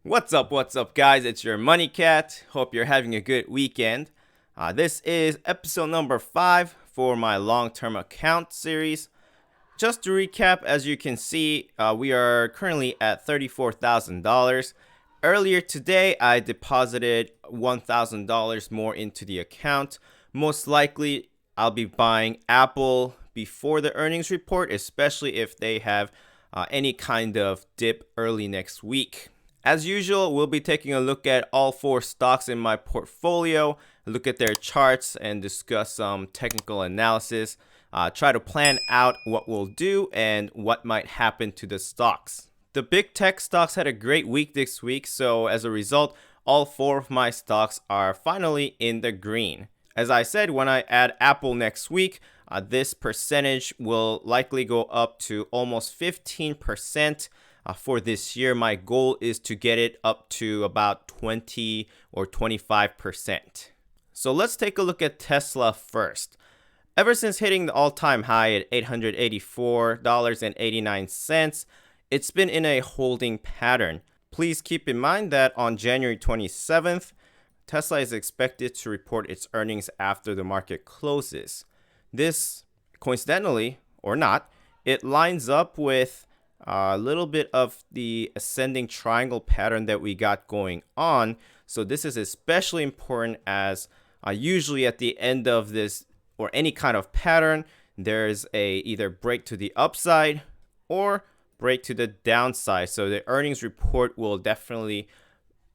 What's up, guys? It's your Money Cat. Hope you're having a good weekend. This is episode number 5 for my long-term account series. Just to recap, as you can see, we are currently at $34,000. Earlier today, I deposited $1,000 more into the account. Most likely, I'll be buying Apple before the earnings report, especially if they have any kind of dip early next week. As usual, we'll be taking a look at all 4 stocks in my portfolio, look at their charts, and discuss some technical analysis. Try to plan out what we'll do and what might happen to the stocks. The big tech stocks had a great week this week, so as a result, all 4 of my stocks are finally in the green. As I said, when I add Apple next week, this percentage will likely go up to almost 15%. For this year, my goal is to get it up to about 20 or 25%. So let's take a look at Tesla first. Ever since hitting the all-time high at $884.89, it's been in a holding pattern. Please keep in mind that on January 27th, Tesla is expected to report its earnings after the market closes. This, coincidentally or not, it lines up with a little bit of the ascending triangle pattern that we got going on. So this is especially important as usually at the end of this or any kind of pattern, there's a either break to the upside or break to the downside. So the earnings report will definitely,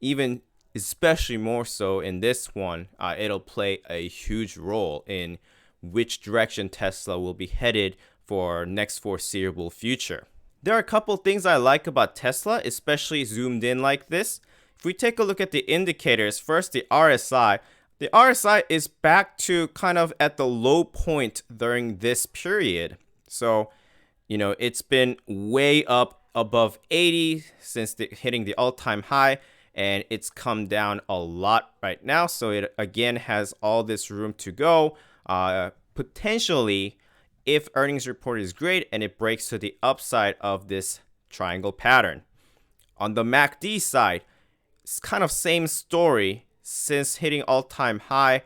even especially more so in this one, it'll play a huge role in which direction Tesla will be headed for next foreseeable future. There are a couple things I like about Tesla, especially zoomed in like this. If we take a look at the indicators, first the RSI. The RSI is back to kind of at the low point during this period. So, it's been way up above 80 since hitting the all-time high, and it's come down a lot right now. So it again has all this room to go. Potentially, if earnings report is great and it breaks to the upside of this triangle pattern. On the MACD side, it's kind of same story. Since hitting all-time high,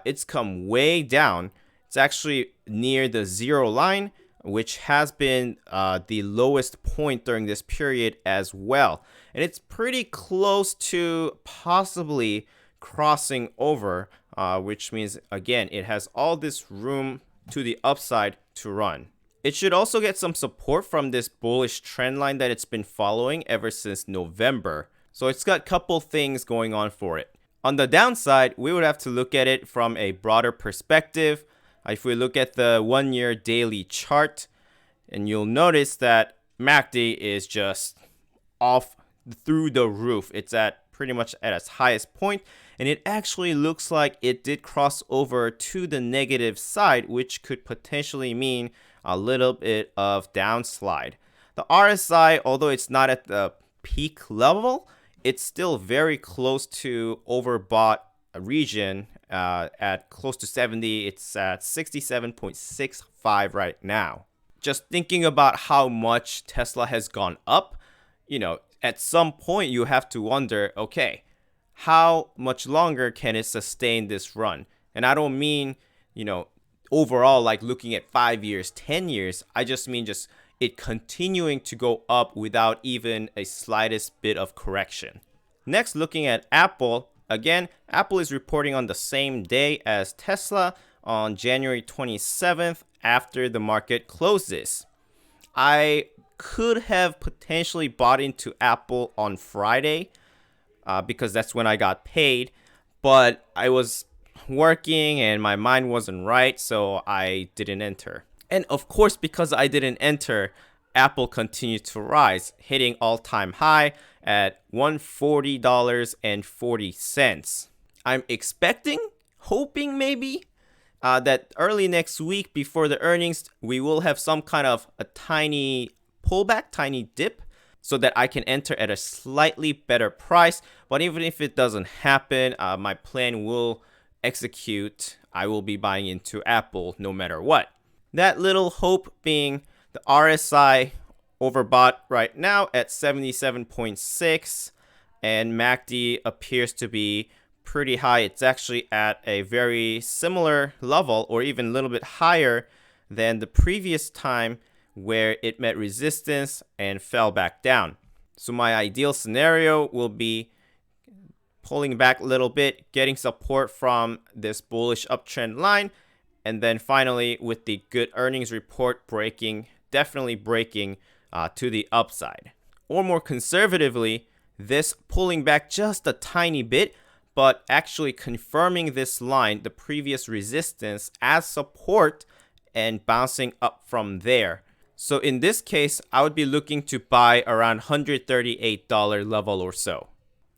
it's come way down. It's actually near the 0 line, which has been the lowest point during this period as well. And it's pretty close to possibly crossing over, which means, again, it has all this room to the upside to run. It should also get some support from this bullish trend line that it's been following ever since November. So it's got a couple things going on for it. On the downside, we would have to look at it from a broader perspective. If we look at the 1-year daily chart, and you'll notice that MACD is just off through the roof. It's at pretty much at its highest point, and it actually looks like it did cross over to the negative side, which could potentially mean a little bit of downslide. The RSI, although it's not at the peak level, it's still very close to overbought region at close to 70. It's at 67.65 right now. Just thinking about how much Tesla has gone up, at some point you have to wonder, okay, how much longer can it sustain this run? And I don't mean, overall, like looking at 5 years, 10 years. I just mean just it continuing to go up without even a slightest bit of correction. Next, looking at Apple. Again, Apple is reporting on the same day as Tesla on January 27th after the market closes. I could have potentially bought into Apple on Friday because that's when I got paid, but I was working and my mind wasn't right, so I didn't enter. And of course, because I didn't enter, Apple continued to rise, hitting all-time high at $140.40. I'm hoping maybe, that early next week before the earnings, we will have some kind of a tiny pullback, tiny dip, so that I can enter at a slightly better price. But even if it doesn't happen, my plan will execute. I will be buying into Apple no matter what. That little hope being the RSI overbought right now at 77.6. and MACD appears to be pretty high. It's actually at a very similar level or even a little bit higher than the previous time where it met resistance and fell back down. So my ideal scenario will be pulling back a little bit, getting support from this bullish uptrend line, and then finally with the good earnings report definitely breaking to the upside. Or more conservatively, this pulling back just a tiny bit, but actually confirming this line, the previous resistance, as support and bouncing up from there. So in this case, I would be looking to buy around $138 level or so.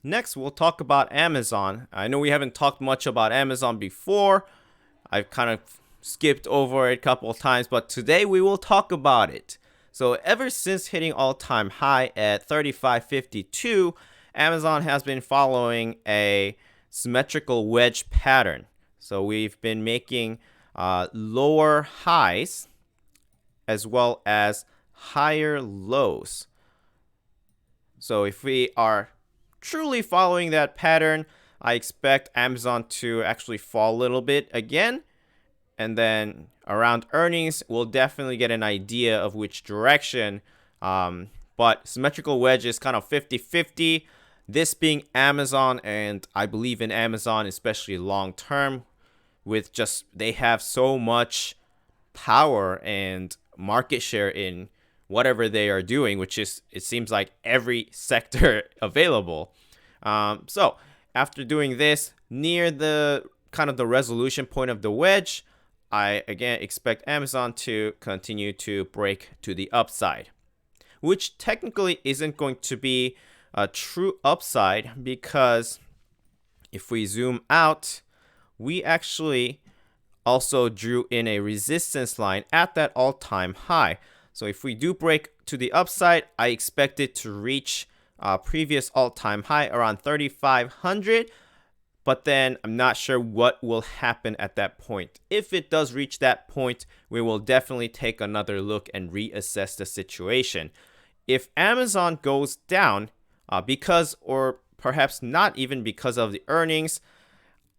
Next, we'll talk about Amazon. I know we haven't talked much about Amazon before. I've kind of skipped over it a couple of times, but today we will talk about it. So ever since hitting all-time high at 35.52, Amazon has been following a symmetrical wedge pattern. So we've been making lower highs as well as higher lows. So if we are truly following that pattern, I expect Amazon to actually fall a little bit again. And then around earnings, we'll definitely get an idea of which direction. But symmetrical wedge is kind of 50-50. This being Amazon, and I believe in Amazon, especially long term, with just they have so much power and market share in whatever they are doing, which is, it seems like every sector available. So after doing this, near the kind of the resolution point of the wedge, I again expect Amazon to continue to break to the upside, which technically isn't going to be a true upside, because if we zoom out, we actually also drew in a resistance line at that all-time high. So if we do break to the upside, I expect it to reach previous all-time high around 3,500. But then I'm not sure what will happen at that point. If it does reach that point, we will definitely take another look and reassess the situation. If Amazon goes down because, or perhaps not even because of the earnings,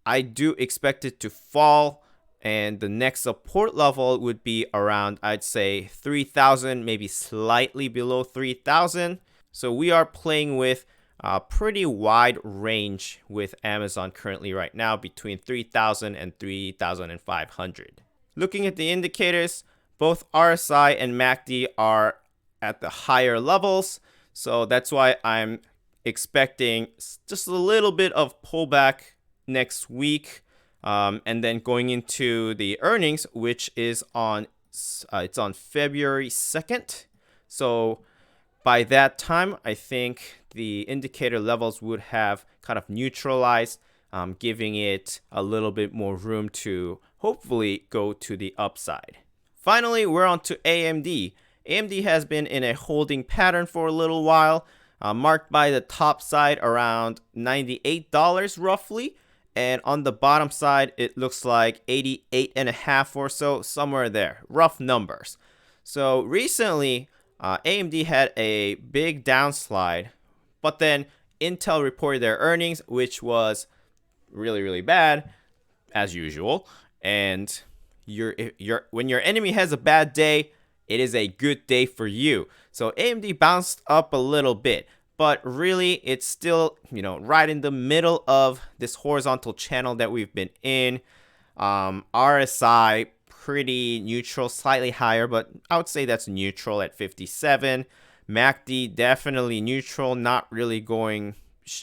I do expect it to fall. And the next support level would be around, I'd say, 3,000, maybe slightly below 3,000. So we are playing with a pretty wide range with Amazon currently right now, between 3,000 and 3,500. Looking at the indicators, both RSI and MACD are at the higher levels. So that's why I'm expecting just a little bit of pullback next week. And then going into the earnings, which is on February 2nd. So by that time, I think the indicator levels would have kind of neutralized, giving it a little bit more room to hopefully go to the upside. Finally, we're on to AMD. AMD has been in a holding pattern for a little while, marked by the top side around $98 roughly. And on the bottom side, it looks like 88.5 or so, somewhere there, rough numbers. So recently, AMD had a big downslide, but then Intel reported their earnings, which was really, really bad, as usual. And when your enemy has a bad day, it is a good day for you. So AMD bounced up a little bit, but really it's still, right in the middle of this horizontal channel that we've been in. RSI pretty neutral, slightly higher, but I would say that's neutral at 57. MACD definitely neutral, not really showing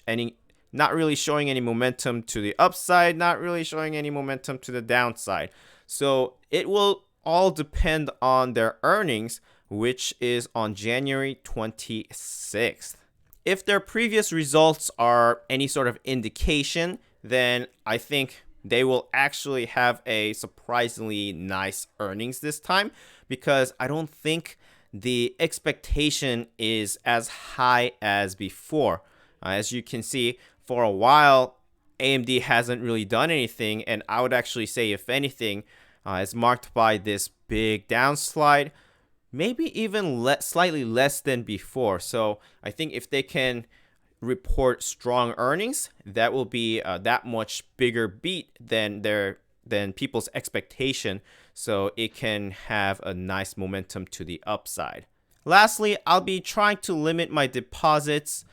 any momentum to the upside, not really showing any momentum to the downside. So it will all depend on their earnings, which is on January 26th. If their previous results are any sort of indication, then I think they will actually have a surprisingly nice earnings this time, because I don't think the expectation is as high as before. As you can see, for a while, AMD hasn't really done anything, and I would actually say, if anything, is marked by this big downslide, maybe even slightly less than before. So I think if they can report strong earnings, that will be that much bigger beat than people's expectation. So it can have a nice momentum to the upside. Lastly, I'll be trying to limit my deposits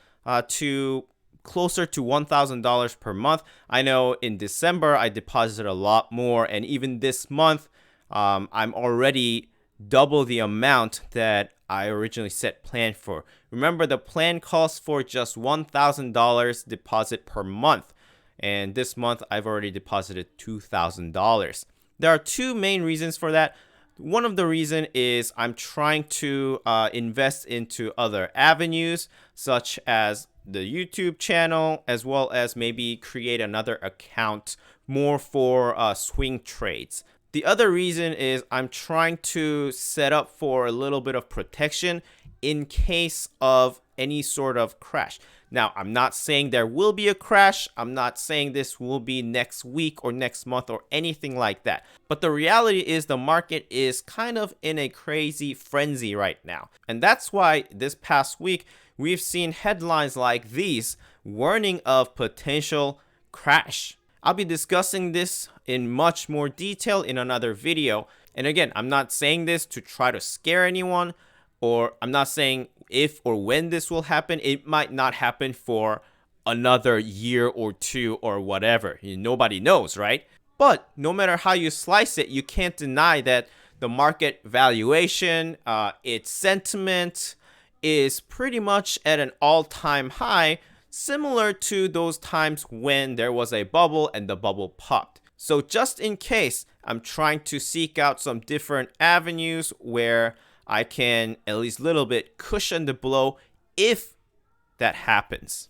to closer to $1,000 per month. I know in December I deposited a lot more, and even this month I'm already double the amount that I originally set plan for. Remember, the plan calls for just $1,000 deposit per month, and this month I've already deposited $2,000. There are two main reasons for that. One of the reason is I'm trying to invest into other avenues, such as the YouTube channel, as well as maybe create another account more for swing trades. The other reason is I'm trying to set up for a little bit of protection in case of any sort of crash. Now, I'm not saying there will be a crash. I'm not saying this will be next week or next month or anything like that. But the reality is the market is kind of in a crazy frenzy right now. And that's why this past week, we've seen headlines like these warning of potential crash. I'll be discussing this in much more detail in another video. And again, I'm not saying this to try to scare anyone, or I'm not saying if or when this will happen. It might not happen for another year or two or whatever. Nobody knows, right? But no matter how you slice it, you can't deny that the market valuation, its sentiment is pretty much at an all-time high, similar to those times when there was a bubble and the bubble popped. So just in case, I'm trying to seek out some different avenues where I can at least a little bit cushion the blow if that happens.